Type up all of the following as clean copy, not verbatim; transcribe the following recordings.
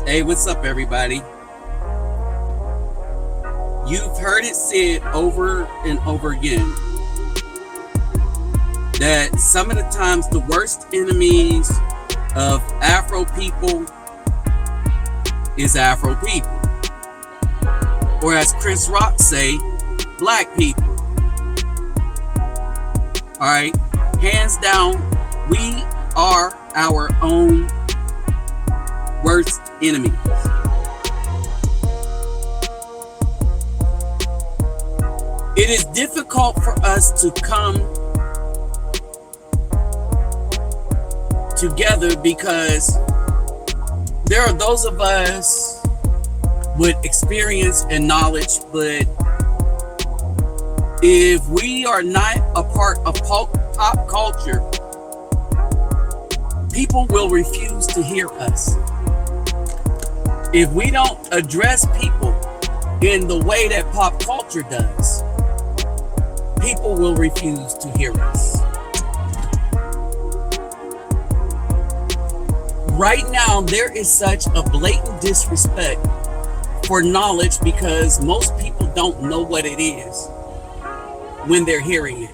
Hey, what's up, everybody? You've heard it said over and over again that some of the times the worst enemies of Afro people is Afro people. Or as Chris Rock say, black people. Alright? Hands down, we are our own worst enemies. It is difficult for us to come together because there are those of us with experience and knowledge, but if we are not a part of pop culture, people will refuse to hear us. If we don't address people in the way that pop culture does, people will refuse to hear us. Right now, there is such a blatant disrespect for knowledge because most people don't know what it is when they're hearing it.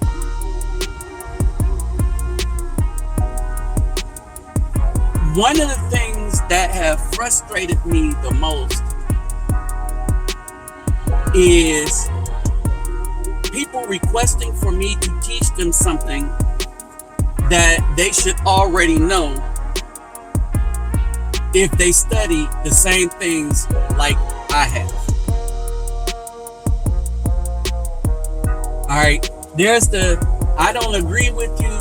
One of the things that have frustrated me the most is people requesting for me to teach them something that they should already know if they study the same things like I have. All right, there's the I don't agree with you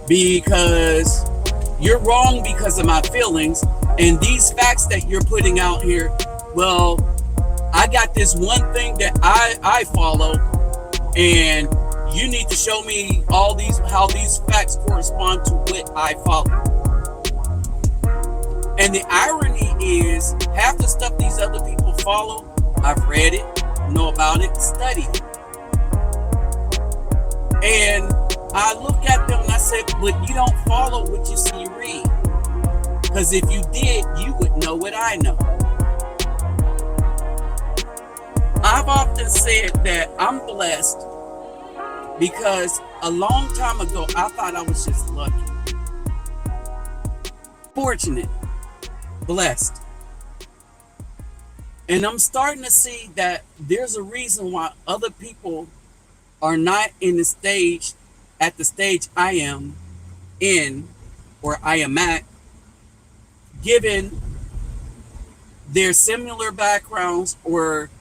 because you're wrong because of my feelings, and these facts that you're putting out here, well, I got this one thing that I follow, and you need to show me how these facts correspond to what I follow. And the irony is, half the stuff these other people follow, I've read it, know about it, studied it. And I look at them and I said, but you don't follow what you see read. Because if you did, you would know what I know. I've often said that I'm blessed because a long time ago, I thought I was just lucky. Fortunate. Blessed. And I'm starting to see that there's a reason why other people are not at the stage I am in, or I am at, given their similar backgrounds or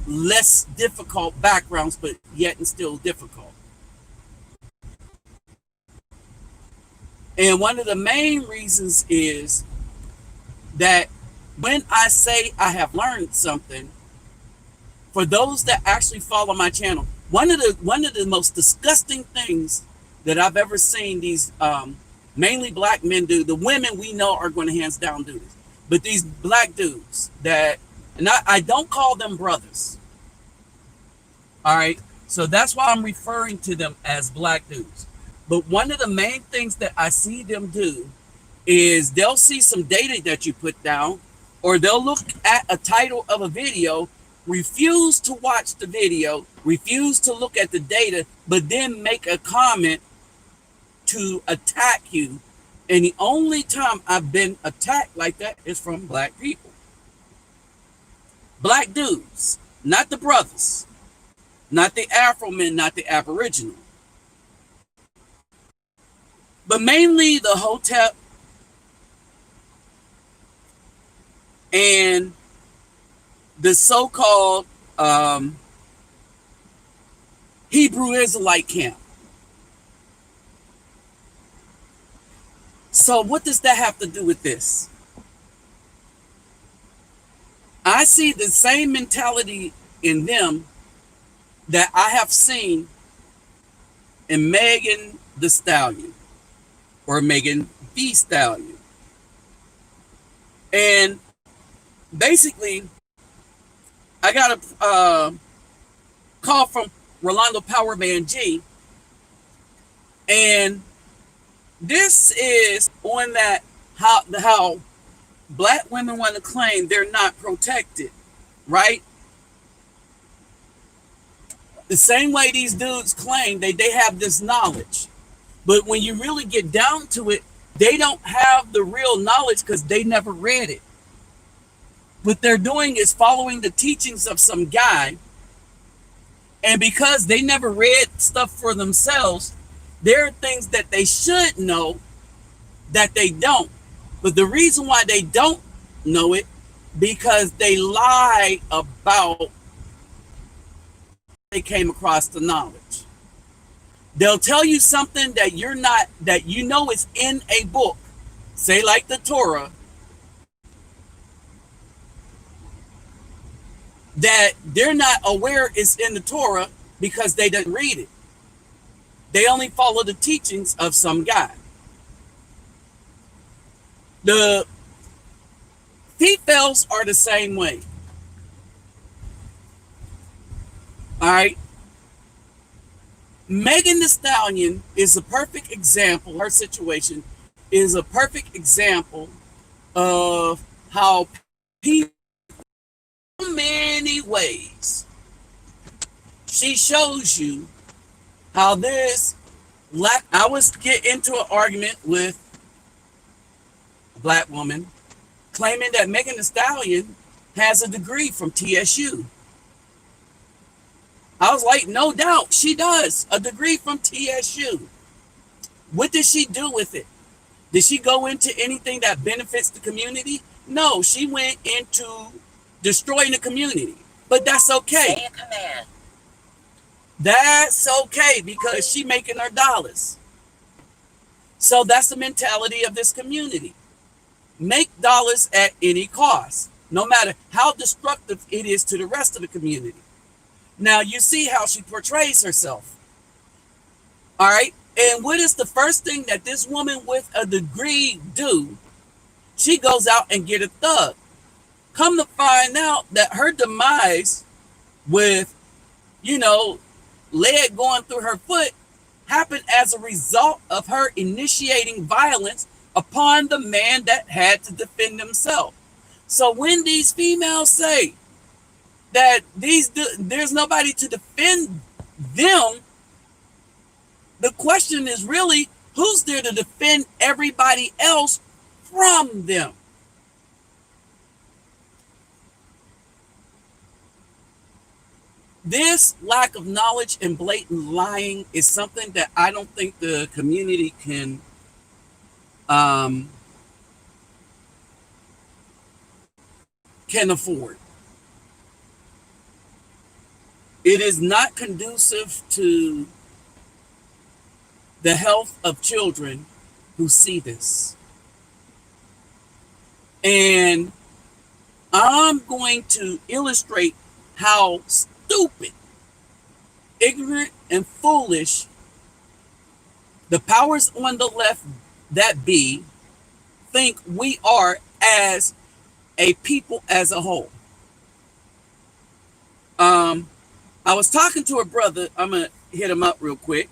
less difficult backgrounds, but yet and still difficult. And one of the main reasons is that when I say I have learned something, for those that actually follow my channel, one of the most disgusting things that I've ever seen these mainly black men do, the women we know are going to hands down do this, but these black dudes that, and I don't call them brothers. All right, so that's why I'm referring to them as black dudes. But one of the main things that I see them do is they'll see some data that you put down, or they'll look at a title of a video, refuse to watch the video, refuse to look at the data, but then make a comment to attack you. And the only time I've been attacked like that is from black people. Black dudes, not the brothers, not the Afro men, not the Aboriginal. But mainly the Hotep and the so-called Hebrew Israelite camp. So what does that have to do with this? I see the same mentality in them that I have seen in Megan Thee Stallion, or Megan Thee Stallion. And basically, I got a call from Rolando Powerman G, and this is on that how black women want to claim they're not protected, right? The same way these dudes claim they have this knowledge. But when you really get down to it, they don't have the real knowledge because they never read it. What they're doing is following the teachings of some guy. And because they never read stuff for themselves, there are things that they should know that they don't. But the reason why they don't know it, because they lie about they came across the knowledge. They'll tell you something that you're not, that you know is in a book, say like the Torah, that they're not aware is in the Torah because they didn't read it. They only follow the teachings of some guy. The Fefails are the same way. All right. Megan Thee Stallion is a perfect example. Her situation is a perfect example of how people, in many ways, she shows you how this lack. I was get into an argument with a black woman claiming that Megan Thee Stallion has a degree from TSU. I was like, no doubt, she does. A degree from TSU. What did she do with it? Did she go into anything that benefits the community? No, she went into destroying the community. But that's okay. Say a command. That's okay because she making her dollars. So that's the mentality of this community. Make dollars at any cost, no matter how destructive it is to the rest of the community. Now you see how she portrays herself. All right. And what is the first thing that this woman with a degree do? She goes out and get a thug. Come to find out that her demise with, lead going through her foot happened as a result of her initiating violence upon the man that had to defend himself. So when these females say that there's nobody to defend them, the question is really, who's there to defend everybody else from them? This lack of knowledge and blatant lying is something that I don't think the community can afford. It is not conducive to the health of children who see this. And I'm going to illustrate how stupid, ignorant, and foolish the powers on the left that be think we are as a people as a whole. I was talking to a brother. I'm going to hit him up real quick.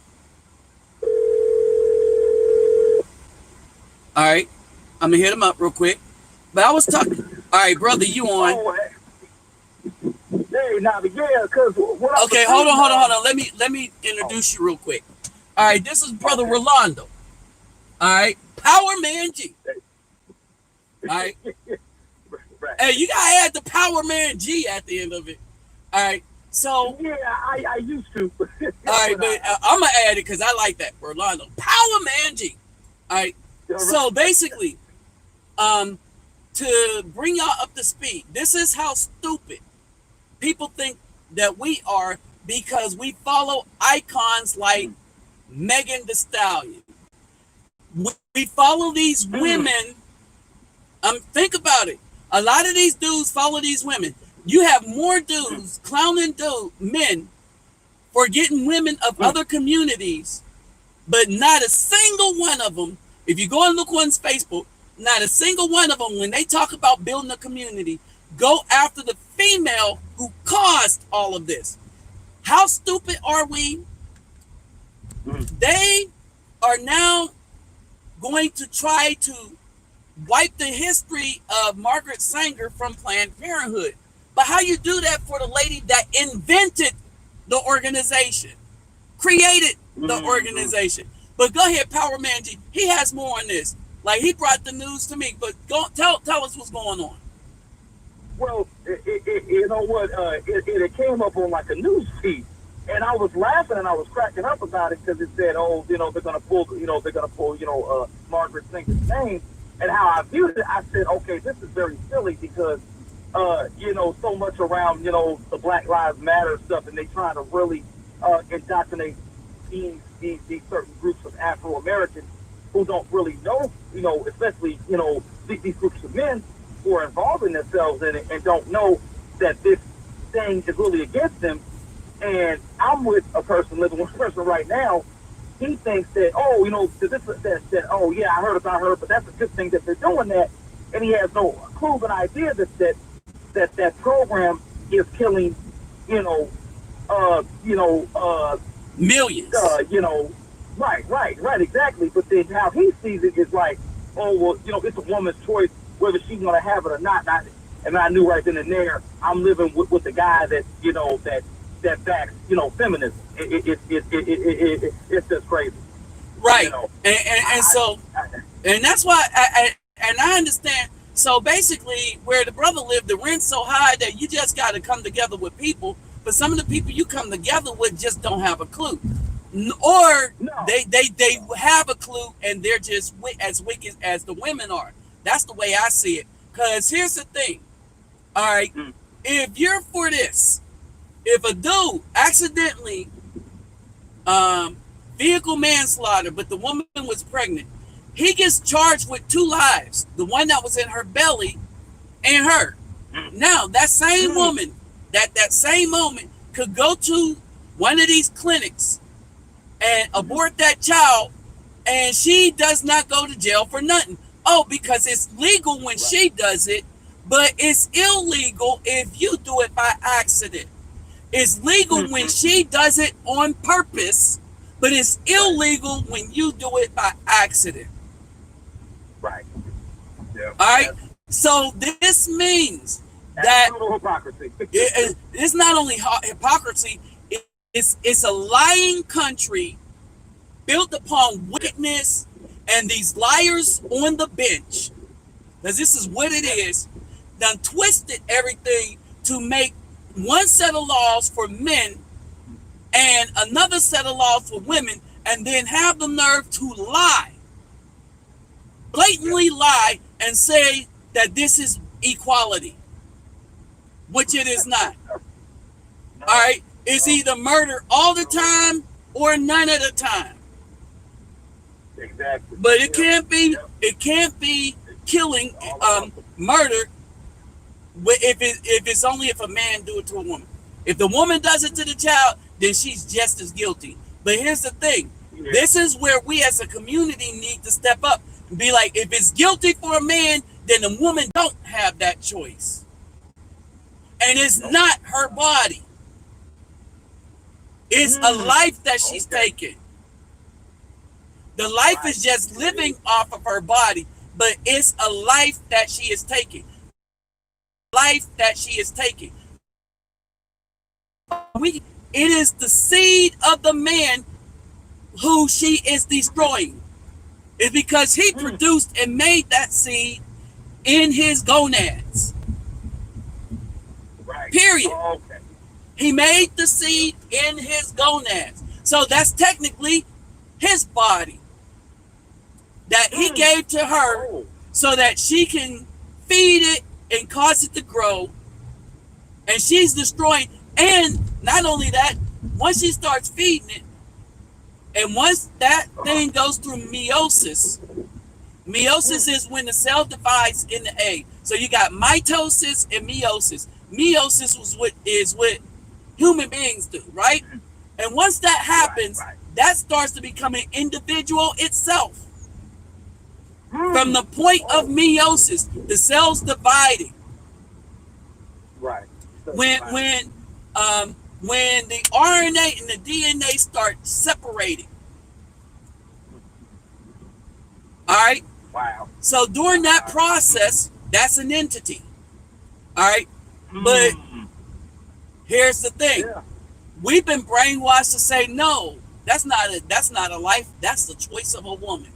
All right. I'm going to hit him up real quick. But I was talking. All right, brother, you on. Hey, Nabi, yeah, because okay, hold on. Let me introduce you real quick. All right, this is brother Rolando. All right, Power Man G. All right. Right. Hey, you gotta add the Power Man G at the end of it. All right. So yeah, I used to. all right, but I'm gonna add it because I like that, Rolando. Power Man G. All right. So basically, to bring y'all up to speed, this is how stupid people think that we are because we follow icons like Megan Thee Stallion. We follow these women. Think about it. A lot of these dudes follow these women. You have more dudes clowning men for getting women of other communities, but not a single one of them, if you go and look on Facebook, not a single one of them, when they talk about building a community, go after the female who caused all of this. How stupid are we? They are now going to try to wipe the history of Margaret Sanger from Planned Parenthood. But how you do that for the lady that invented the organization, created the organization? But go ahead, Power Man G. He has more on this. Like, he brought the news to me, but go tell us what's going on. Well, you know what? It came up on like a news feed, and I was laughing and I was cracking up about it because it said, "Oh, you know, they're gonna pull, Margaret Sanger's name." And how I viewed it, I said, "Okay, this is very silly because, so much around, the Black Lives Matter stuff, and they trying to really indoctrinate these certain groups of Afro Americans who don't really know, especially, these groups of men." Who are involving themselves in it and don't know that this thing is really against them. And I'm with a person, living with a person right now. He thinks that, oh yeah, I heard about her, but that's a good thing that they're doing that. And he has no clue of an idea that program is killing, millions. Right, exactly. But then how he sees it is like, oh well, it's a woman's choice whether she's going to have it or not. And I knew right then and there, I'm living with the guy that, that backs, feminism. It's just crazy. Right. And that's why I understand. So basically, where the brother lived, the rent's so high that you just got to come together with people. But some of the people you come together with just don't have a clue. Or they have a clue and they're just as wicked as the women are. That's the way I see it. Because here's the thing. All right. If you're for this, if a dude accidentally vehicle manslaughter, but the woman was pregnant, he gets charged with 2 lives. The one that was in her belly and her. Now, that same woman, that same moment could go to one of these clinics and abort that child, and she does not go to jail for nothing. Oh, because it's legal when she does it, but it's illegal if you do it by accident. It's legal when she does it on purpose, but it's illegal when you do it by accident. Right. Yeah. All right. So this means that hypocrisy. It's not only hypocrisy, it's a lying country built upon wickedness and these liars on the bench, because this is what it is, done twisted everything to make one set of laws for men and another set of laws for women, and then have the nerve to lie, blatantly lie, and say that this is equality, which it is not. All right, it's either murder all the time or none of the time. Exactly. But it can't be. It can't be killing, murder. If it's only if a man do it to a woman. If the woman does it to the child, then she's just as guilty. But here's the thing. Yeah. This is where we as a community need to step up and be like, if it's guilty for a man, then the woman don't have that choice. And it's not her body. It's a life that she's taking. The life is just living off of her body, but it's a life that she is taking. Life that she is taking. It is the seed of the man who she is destroying. It's because he produced and made that seed in his gonads. Period. He made the seed in his gonads. So that's technically his body that he gave to her so that she can feed it and cause it to grow. And she's destroying. And not only that, once she starts feeding it, and once that thing goes through meiosis is when the cell divides in the egg. So you got mitosis and meiosis. Meiosis is what human beings do, right? And once that happens, that starts to become an individual itself. From the point of meiosis, the cells dividing. Right. When the RNA and the DNA start separating. All right. Wow. So during that process, that's an entity. All right. But here's the thing. Yeah. We've been brainwashed to say, no, that's not a life. That's the choice of a woman.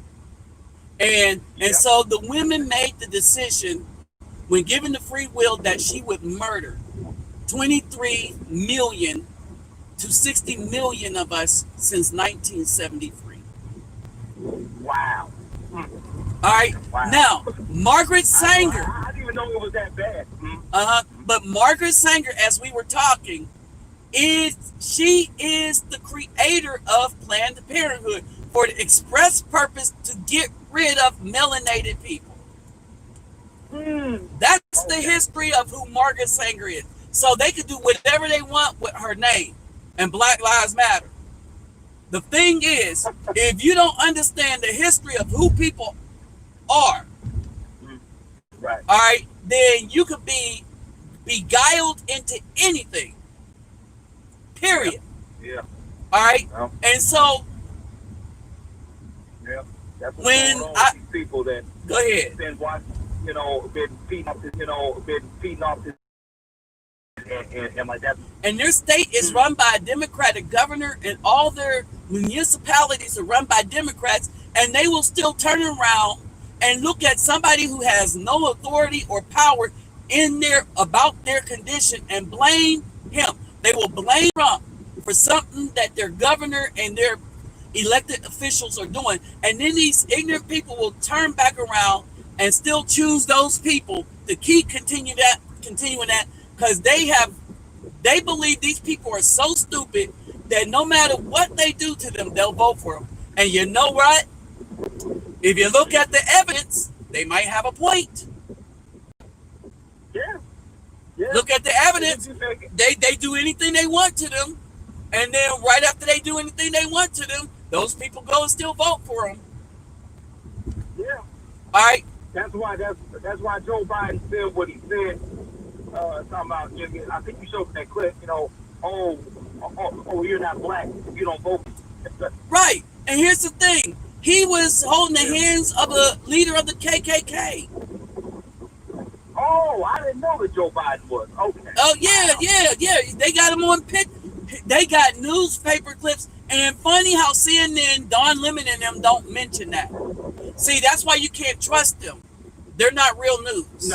And Yep. so the women made the decision when given the free will that she would murder 23 million to 60 million of us since 1973. Wow. All right. Wow. Now, Margaret Sanger. I didn't even know it was that bad. But Margaret Sanger, as we were talking, she is the creator of Planned Parenthood for the express purpose to get rid of melanated people. That's the history of who Margaret Sanger is. So they could do whatever they want with her name and Black Lives Matter. The thing is, if you don't understand the history of who people are, right, all right, then you could be beguiled into anything. Period. Yeah. All right. Well, and so, yeah, that's what's when going on with these people that go ahead, been watching, been feeding off this, and like that. And their state is run by a Democratic governor, and all their municipalities are run by Democrats, and they will still turn around and look at somebody who has no authority or power in about their condition and blame him. They will blame Trump for something that their governor and their elected officials are doing, and then these ignorant people will turn back around and still choose those people to keep continuing that because they believe these people are so stupid that no matter what they do to them, they'll vote for them. And you know what? If you look at the evidence, they might have a point. Yeah. Yeah. Look at the evidence. They do anything they want to them, and then right after they do anything they want to them, those people go and still vote for them. Yeah. All right. That's why Joe Biden said what he said. Talking about, I think you showed that clip. You're not black if you don't vote. Right. And here's the thing: he was holding the hands of a leader of the KKK. Oh, I didn't know that Joe Biden was. Okay. Oh yeah. They got him on pit. They got newspaper clips, and funny how CNN, Don Lemon, and them don't mention that. See, that's why you can't trust them. They're not real news.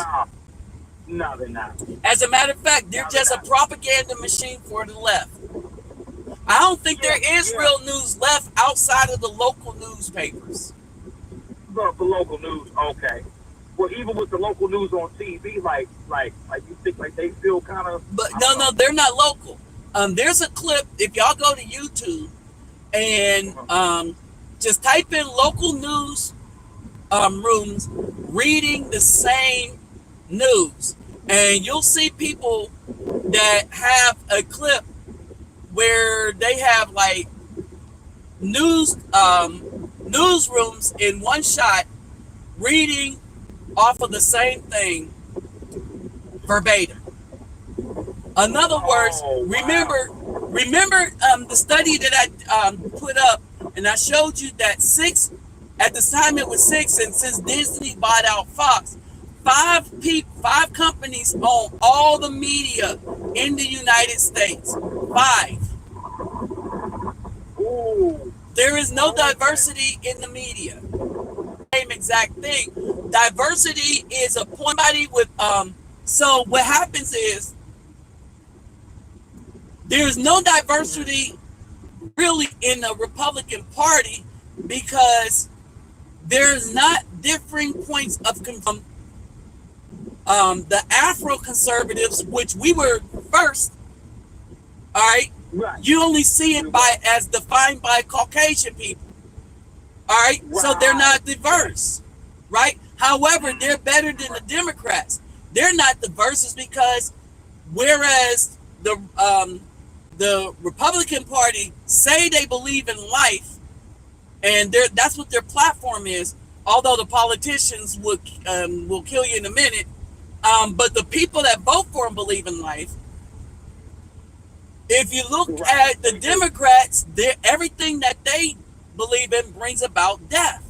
No, they're not. As a matter of fact, they're just a propaganda machine for the left. I don't think there is real news left outside of the local newspapers. The local news, okay. Well, even with the local news on TV, like you think like they feel kind of. But no, they're not local. There's a clip. If y'all go to YouTube and just type in local news rooms reading the same news, and you'll see people that have a clip where they have like newsrooms in one shot reading off of the same thing verbatim. In other words, remember the study that I put up, and I showed you that at the time it was 6, and since Disney bought out Fox, 5 companies own all the media in the United States. 5. Ooh. There is no diversity in the media. Same exact thing. Diversity is a point body with so what happens is there's no diversity really in the Republican Party because there's not differing points of the Afro-conservatives, which we were first, all right? Right. You only see it as defined by Caucasian people, all right? So they're not diverse, right? However, they're better than the Democrats. They're not diverse is because whereas the Republican Party say they believe in life, and that's what their platform is, although the politicians will kill you in a minute, but the people that vote for them believe in life. If you look at the Democrats, everything that they believe in brings about death.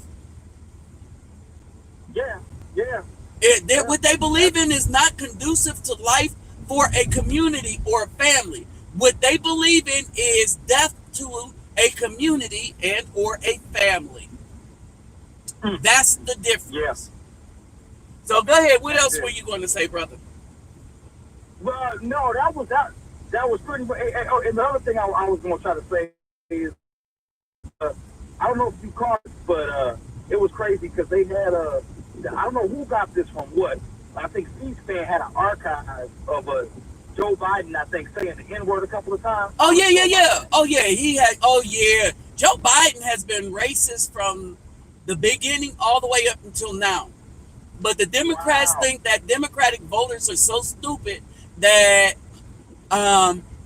Yeah. What they believe in is not conducive to life for a community or a family. What they believe in is death to a community and or a family. That's the Yeah. difference. So go ahead. What That's else were it. you going to say, brother? Well, no, that was pretty much. Oh, and the other thing I was going to try to say is, I don't know if you caught it, but it was crazy because they had I don't know who got this from what. I think C-SPAN had an archive of Joe Biden, I think, saying the N-word a couple of times. Oh yeah, yeah, yeah. Oh yeah, he had. Oh yeah, Joe Biden has been racist from the beginning all the way up until now. But the Democrats Wow. think that Democratic voters are so stupid that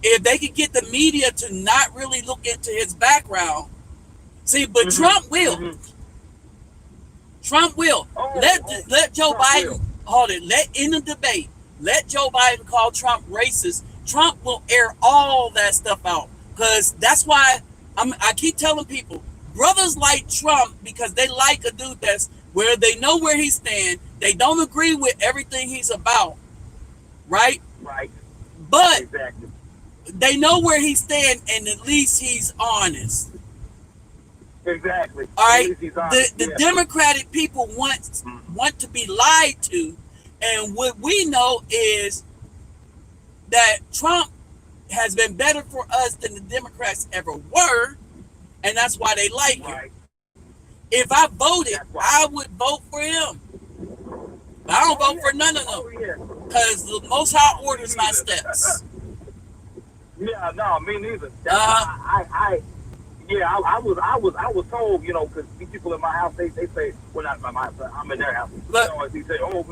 if they could get the media to not really look into his background, see, but Trump will. Mm-hmm. Trump will let Joe Trump Biden will. hold it. Let in the debate, let Joe Biden call Trump racist. Trump will air all that stuff out because that's why I keep telling people, brothers like Trump because they like a dude that's where they know where he stands. They don't agree with everything he's about, right? Right. But Exactly. they know where he stands, and at least he's honest. Exactly. All At right, least he's honest. the Yeah. Democratic people want to be lied to, and what we know is that Trump has been better for us than the Democrats ever were, and that's why they like him. Right. If I voted, That's why. I would vote for him. But I don't Oh vote yeah. for none of Oh them yeah. because the Most High No, me orders my neither. steps. Yeah. No, me neither. That's Uh, why yeah, I was told, because these people in my house, they say, well, not in my house, I'm in their house. but They say, oh, if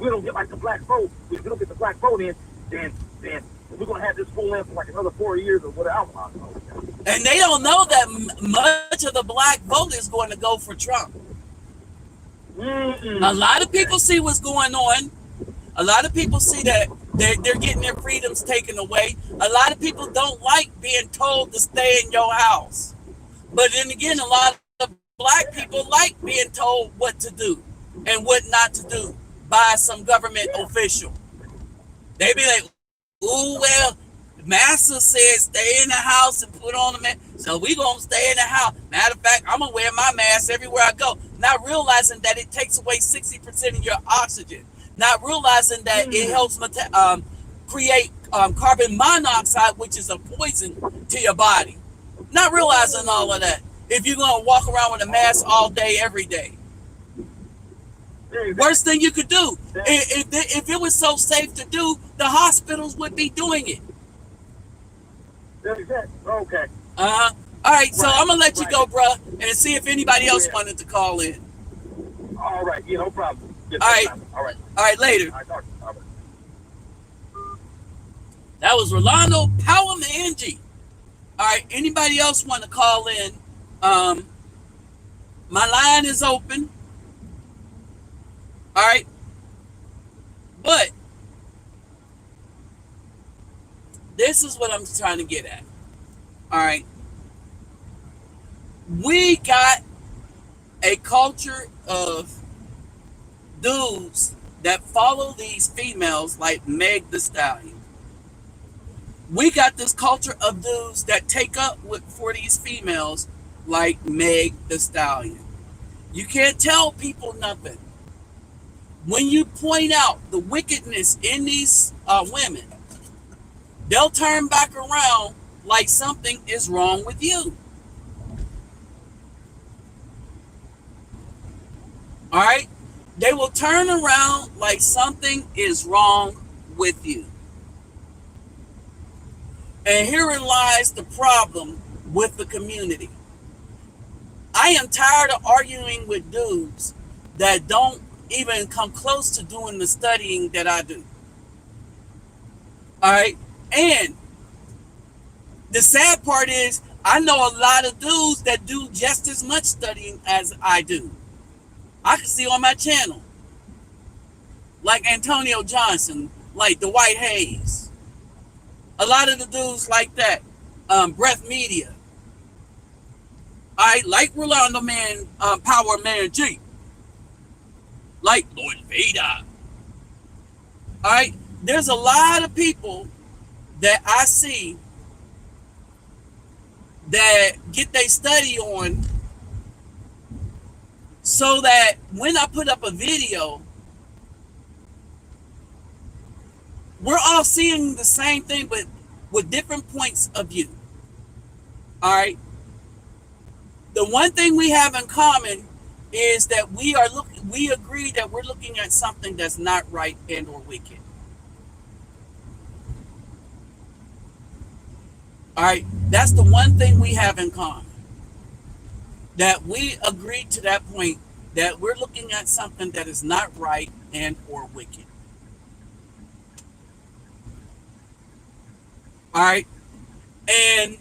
we don't get like the black vote, if we don't get the black vote in, then we're gonna have this full in for like another 4 years or whatever. and they don't know that much of the black vote is going to go for Trump. A lot of Okay. people see what's going on. A lot of people see that they're getting their freedoms taken away. A lot of people don't like being told to stay in your house. But then again, a lot of black people like being told what to do and what not to do by some government Yeah. official. They be like, ooh, well, Master said stay in the house and put on the mask. So we going to stay in the house. Matter of fact, I'm going to wear my mask everywhere I go. Not realizing that it takes away 60% of your oxygen. Not realizing that it helps create carbon monoxide, which is a poison to your body. Not realizing all of that. If you're going to walk around with a mask all day, every day. Exactly. Worst thing you could do. If it was so safe to do, the hospitals would be doing it. Exactly. Okay. Uh-huh. All right, so I'm going to let you Right. go, bruh, and see if anybody else Yeah. wanted to call in. All right. Yeah, no problem. Yeah, All right. All right. All right, later. All right. Talk. All right. That was Rolando Power Manji. All right, anybody else want to call in? My line is open. All right. But this is what I'm trying to get at. All right. We got a culture of dudes that follow these females like Meg Thee Stallion. We got this culture of dudes that take up for these females like Meg Thee Stallion. You can't tell people nothing. When you point out the wickedness in these women, they'll turn back around like something is wrong with you. All right? They will turn around like something is wrong with you. And herein lies the problem with the community. I am tired of arguing with dudes that don't even come close to doing the studying that I do. All right? And the sad part is, I know a lot of dudes that do just as much studying as I do. I can see on my channel, like Antonio Johnson, like Dwight Hayes. A lot of the dudes like that. Breath Media. I like Rolando Man, Power Man G. like Lord Vader. All right, there's a lot of people that I see that get their study on so that when I put up a video, we're all seeing the same thing, but with different points of view. All right. The one thing we have in common is that we agree that we're looking at something that's not right and or wicked. All right. That's the one thing we have in common. That we agree to that point that we're looking at something that is not right and or wicked. All right. And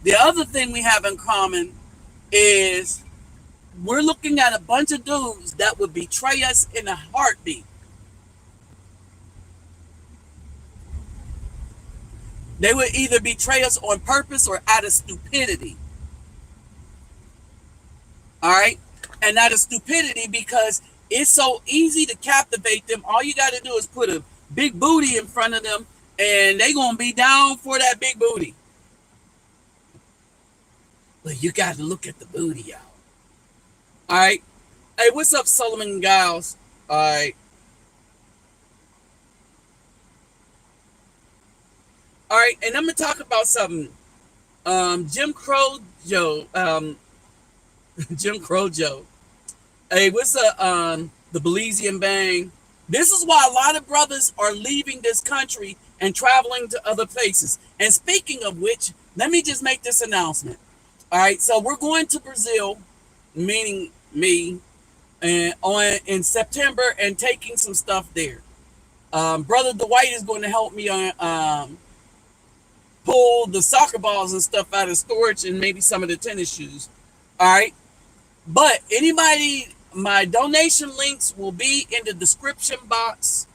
the other thing we have in common is we're looking at a bunch of dudes that would betray us in a heartbeat. They would either betray us on purpose or out of stupidity. All right. And out of stupidity because it's so easy to captivate them. All you got to do is put a big booty in front of them and they're going to be down for that big booty. But you got to look at the booty, y'all. All right. Hey, what's up, Solomon Giles? All right. All right. And I'm going to talk about something. Jim Crow Joe. Jim Crow Joe. Hey, what's up, the Belizean Bang? This is why a lot of brothers are leaving this country and traveling to other places. And speaking of which, let me just make this announcement. All right, so we're going to Brazil, meaning me, and in September and taking some stuff there. Brother Dwight is going to help me on pull the soccer balls and stuff out of storage and maybe some of the tennis shoes. All right, but anybody, my donation links will be in the description box.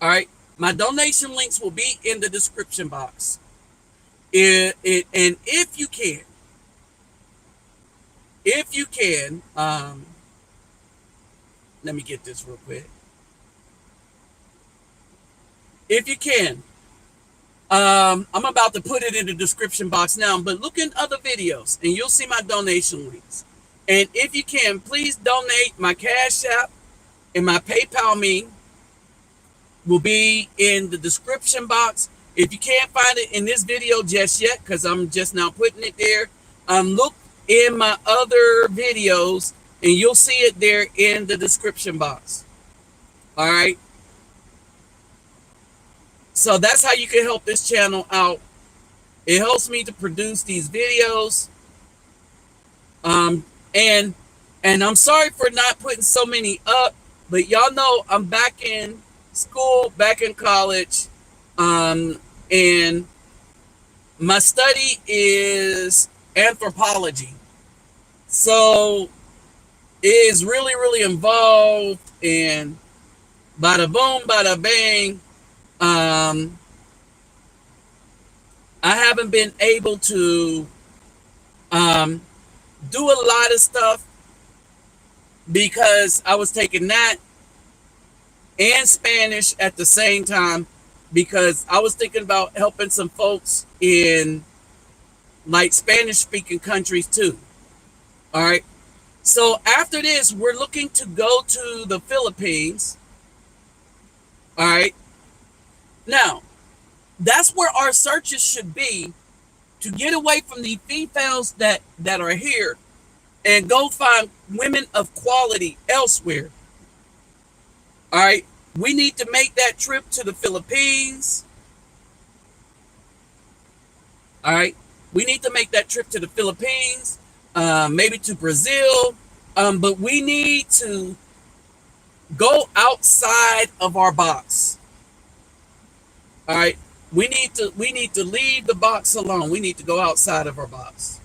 All right, my donation links will be in the description box. And if you can, let me get this real quick. If you can, I'm about to put it in the description box now, but look in other videos and you'll see my donation links. And if you can, please donate. My Cash App and my PayPal me will be in the description box. If you can't find it in this video just yet, because I'm just now putting it there, look in my other videos and you'll see it there in the description box. All right. So that's how you can help this channel out. It helps me to produce these videos. And I'm sorry for not putting so many up, but y'all know I'm back in school, back in college. And my study is anthropology. So it is really, really involved in bada boom, bada bang. I haven't been able to do a lot of stuff because I was taking that and Spanish at the same time because I was thinking about helping some folks in like Spanish speaking countries too. All right. So after this, we're looking to go to the Philippines. All right. Now, that's where our searches should be to get away from the Fefails that are here and go find women of quality elsewhere. All right. We need to make that trip to the Philippines. All right. We need to make that trip to the Philippines, maybe to Brazil. But we need to go outside of our box. All right. We need to leave the box alone. We need to go outside of our box.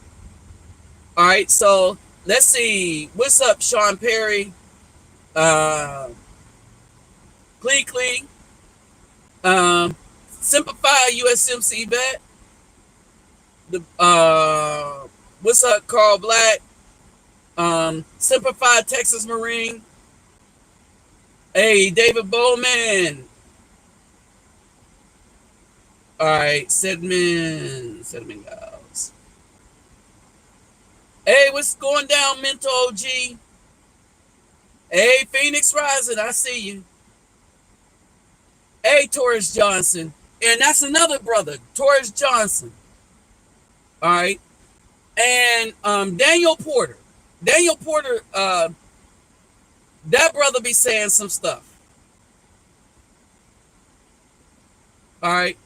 All right. So let's see. What's up, Sean Perry? Clee. Simplify USMC vet. What's up, Carl Black? Simplified Texas Marine. Hey, David Bowman. All right, Sedman Giles. Hey, what's going down, Mental OG? Hey, Phoenix Rising, I see you. Hey, Taurus Johnson. And that's another brother, Taurus Johnson. All right. And Daniel Porter. Daniel Porter, that brother be saying some stuff. All right.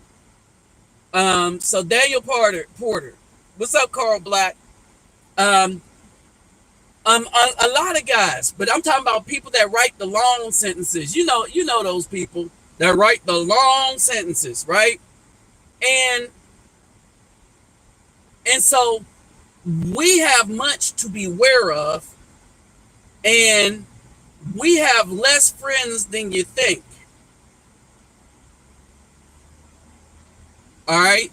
So Daniel Porter. What's up, Carl Black? Um, a lot of guys, but I'm talking about people that write the long sentences. You know those people that write the long sentences, right? And so we have much to beware of, and we have less friends than you think. All right.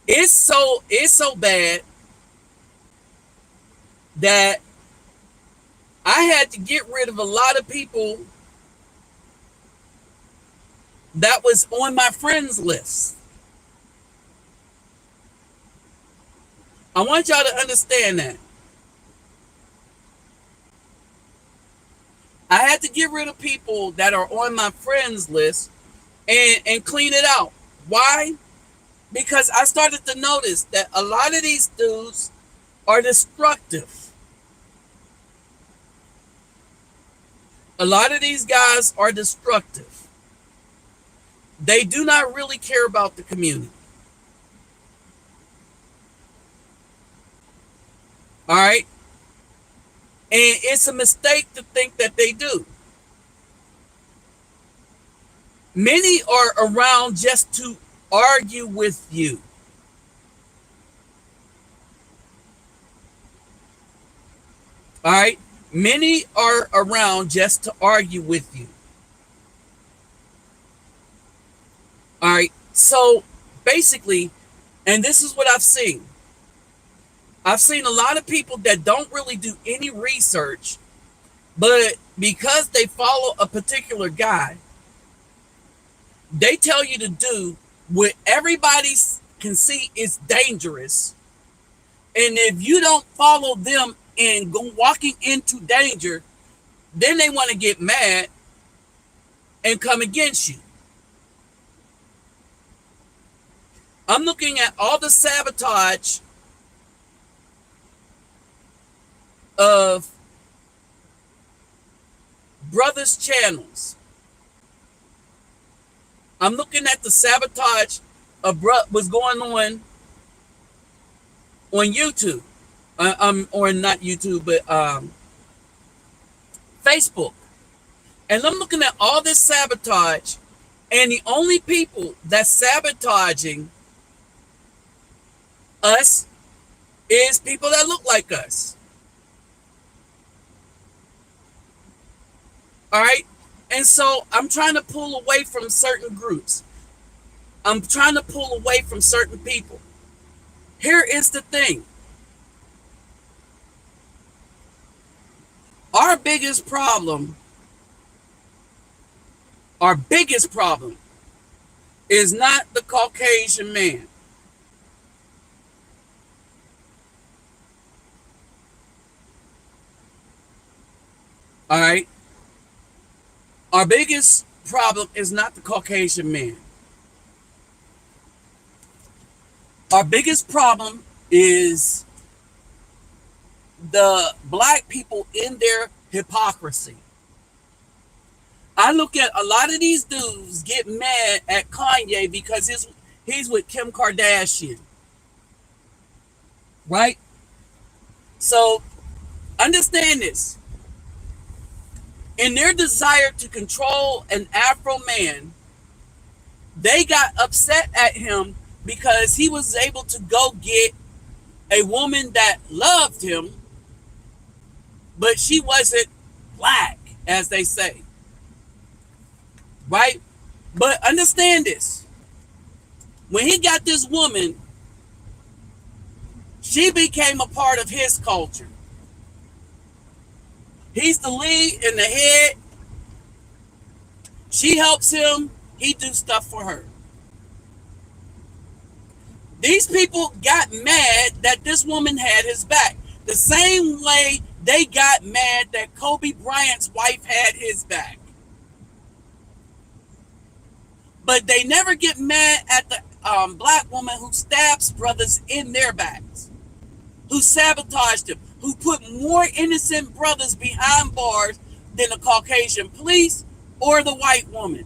It's so bad that I had to get rid of a lot of people that was on my friends list. I want y'all to understand that. I had to get rid of people that are on my friends list and clean it out. Why? Because I started to notice that a lot of these dudes are destructive. A lot of these guys are destructive. They do not really care about the community. All right? And it's a mistake to think that they do. Many are around just to argue with you. All right? Many are around just to argue with you. All right? So basically, and this is what I've seen. I've seen a lot of people that don't really do any research, but because they follow a particular guy, they tell you to do what everybody can see is dangerous. And if you don't follow them and go walking into danger, then they want to get mad and come against you. I'm looking at all the sabotage of brothers' channels. I'm looking at the sabotage of what's going on YouTube. Or not YouTube, but Facebook. And I'm looking at all this sabotage, and the only people that's sabotaging us is people that look like us. All right? And so I'm trying to pull away from certain groups. I'm trying to pull away from certain people. Here is the thing. Our biggest problem is not the Caucasian man. All right? Our biggest problem is not the Caucasian man. Our biggest problem is the black people in their hypocrisy. I look at a lot of these dudes get mad at Kanye because he's with Kim Kardashian. Right? So understand this. In their desire to control an Afro man, they got upset at him because he was able to go get a woman that loved him, but she wasn't black, as they say. Right? But understand this. When he got this woman, She became a part of his culture. He's the lead and the head. She helps him. He do stuff for her. These people got mad that this woman had his back. The same way they got mad that Kobe Bryant's wife had his back. But they never get mad at the black woman who stabs brothers in their backs, who sabotaged them, who put more innocent brothers behind bars than the Caucasian police or the white woman.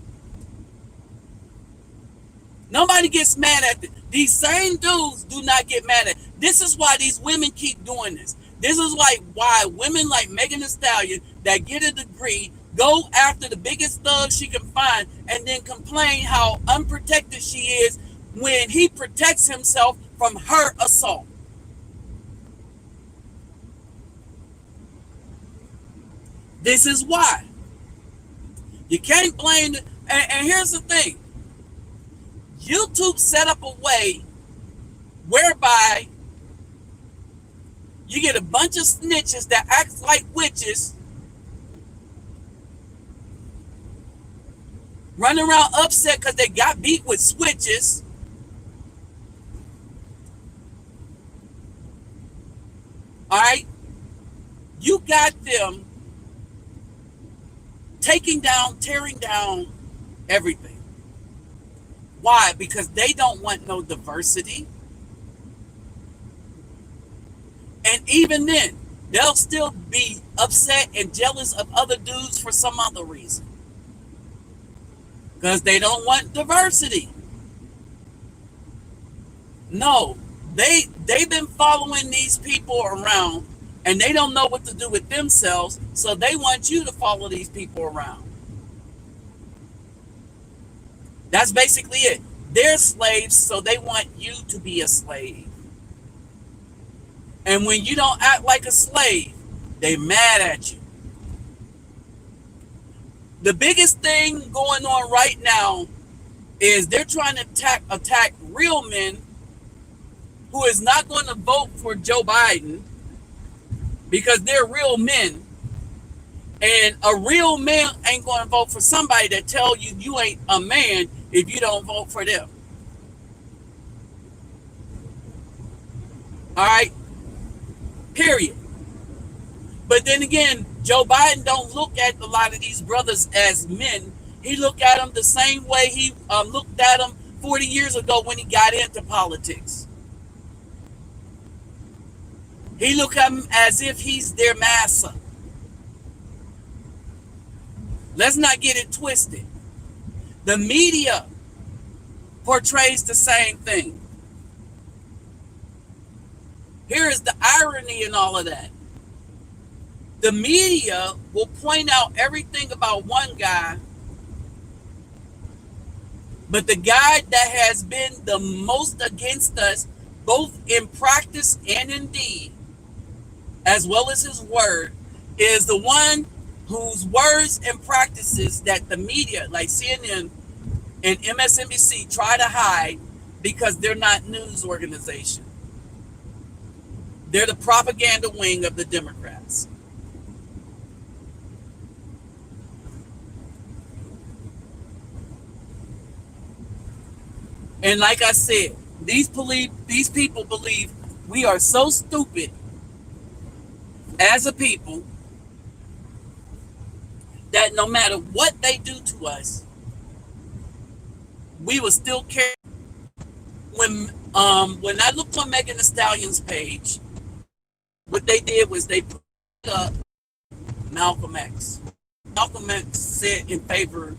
Nobody gets mad at it. These same dudes do not get mad at it. This is why these women keep doing this. This is like why women like Megan Thee Stallion that get a degree go after the biggest thug she can find and then complain how unprotected she is when he protects himself from her assault. This is why. You can't blame it. And here's the thing. YouTube set up a way whereby you get a bunch of snitches that act like witches running around upset because they got beat with switches. All right? You got them taking down, tearing down everything. Why? Because they don't want no diversity. And even then, they'll still be upset and jealous of other dudes for some other reason. Because they don't want diversity. No, they've been following these people around and they don't know what to do with themselves, so they want you to follow these people around. That's basically it. They're slaves, so they want you to be a slave. And when you don't act like a slave, they mad at you. The biggest thing going on right now is they're trying to attack real men who is not going to vote for Joe Biden because they're real men. And a real man ain't going to vote for somebody that tell you you ain't a man if you don't vote for them. All right? Period. But then again, Joe Biden don't look at a lot of these brothers as men. He look at them the same way he looked at them 40 years ago when he got into politics. He look at them as if he's their master. Let's not get it twisted. The media portrays the same thing. Here is the irony in all of that. The media will point out everything about one guy, but the guy that has been the most against us, both in practice and in deed, as well as his word, is the one whose words and practices that the media, like CNN and MSNBC, try to hide because they're not news organization. They're the propaganda wing of the Democrats. And like I said, these people believe we are so stupid as a people that no matter what they do to us, we will still care. When I looked on Megan Thee Stallion's page, what they did was they put up Malcolm X. Malcolm X said in favor,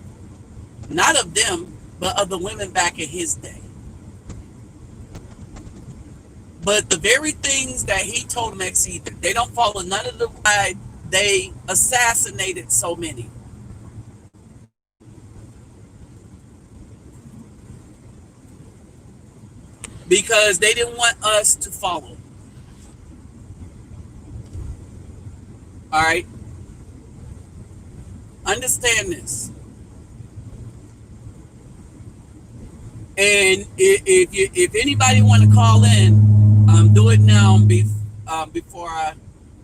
not of them, but of the women back in his day. But the very things that he told them, they don't follow none of the why they assassinated so many. Because they didn't want us to follow. All right? Understand this. And if anybody want to call in, Do it now before I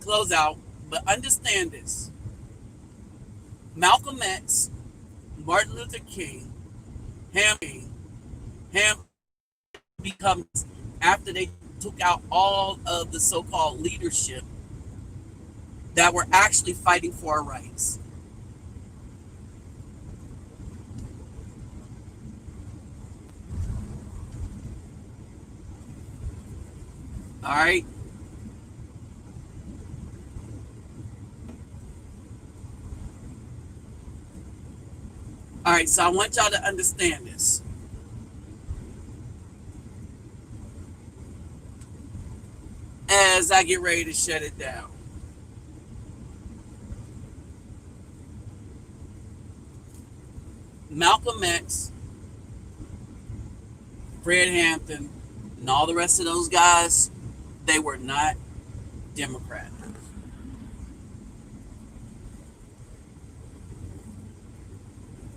close out. But understand this: Malcolm X, Martin Luther King, Ham becomes after they took out all of the so-called leadership that were actually fighting for our rights. All right. All right. So I want y'all to understand this. As I get ready to shut it down. Malcolm X, Fred Hampton, and all the rest of those guys, they were not Democrats.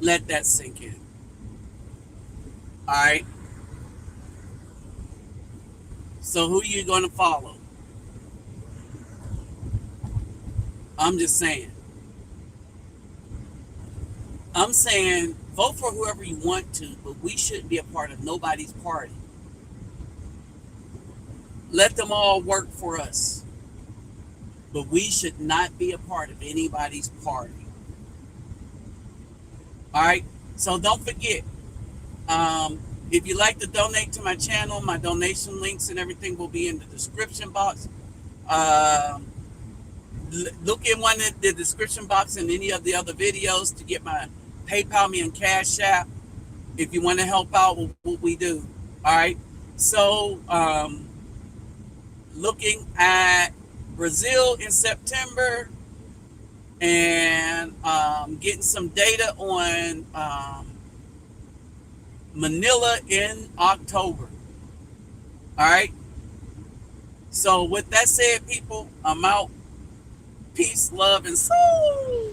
Let that sink in. All right. So who are you going to follow? I'm just saying. I'm saying vote for whoever you want to, but we shouldn't be a part of nobody's party. Let them all work for us. But we should not be a part of anybody's party. All right? So don't forget, if you'd like to donate to my channel, my donation links and everything will be in the description box. Look in one of the description box and any of the other videos to get my PayPal me and Cash App if you want to help out with what we do. All right. So looking at Brazil in September and getting some data on Manila in October. All right. So with that said, people, I'm out. Peace, love, and soul.